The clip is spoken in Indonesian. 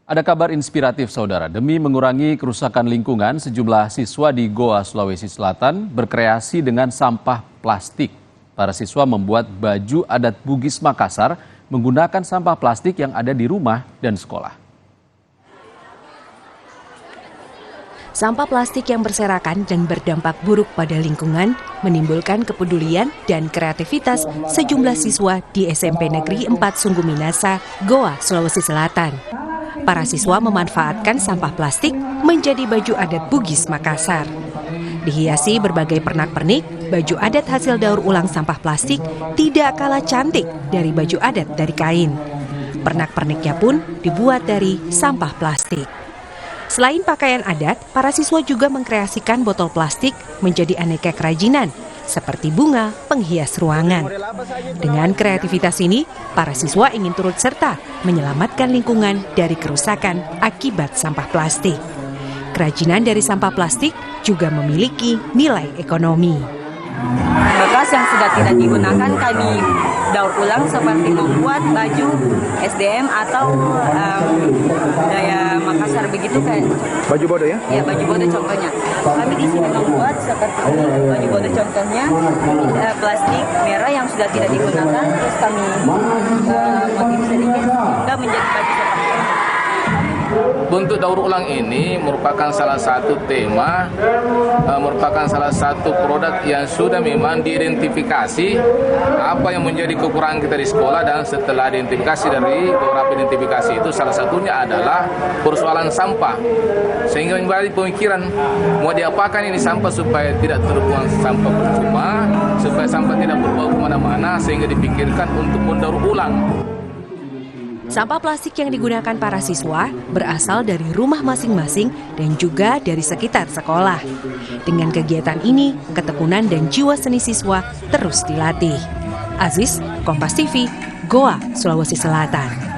Ada kabar inspiratif, saudara. Demi mengurangi kerusakan lingkungan, sejumlah siswa di Goa, Sulawesi Selatan berkreasi dengan sampah plastik. Para siswa membuat baju adat Bugis Makassar menggunakan sampah plastik yang ada di rumah dan sekolah. Sampah plastik yang berserakan dan berdampak buruk pada lingkungan menimbulkan kepedulian dan kreativitas sejumlah siswa di SMP Negeri 4 Sungguh Minasa, Goa, Sulawesi Selatan. Para siswa memanfaatkan sampah plastik menjadi baju adat Bugis Makassar. Dihiasi berbagai pernak-pernik, baju adat hasil daur ulang sampah plastik tidak kalah cantik dari baju adat dari kain. Pernak-perniknya pun dibuat dari sampah plastik. Selain pakaian adat, para siswa juga mengkreasikan botol plastik menjadi aneka kerajinan, seperti bunga penghias ruangan. Dengan kreativitas ini, para siswa ingin turut serta menyelamatkan lingkungan dari kerusakan akibat sampah plastik. Kerajinan dari sampah plastik juga memiliki nilai ekonomi. Bekas yang sudah tidak digunakan kami daur ulang seperti membuat baju SDM atau daya Makassar begitu kan. Baju bodo ya? Ya, baju bodo contohnya. Kami di sini membuat seperti ini, baju bodo contohnya plastik merah yang sudah tidak digunakan, terus kami motif sedikit hingga menjadi baju seperti ini. Bentuk daur ulang ini merupakan salah satu tema, merupakan salah satu produk yang sudah memang diidentifikasi apa yang menjadi kekurangan kita di sekolah, dan setelah identifikasi dari beberapa identifikasi itu salah satunya adalah persoalan sampah. Sehingga kembali pemikiran mau diapakan ini sampah supaya tidak terbuang sampah percuma, supaya sampah tidak berbau kemana-mana, sehingga dipikirkan untuk mendaur ulang. Sampah plastik yang digunakan para siswa berasal dari rumah masing-masing dan juga dari sekitar sekolah. Dengan kegiatan ini, ketekunan dan jiwa seni siswa terus dilatih. Aziz, Kompas TV, Goa, Sulawesi Selatan.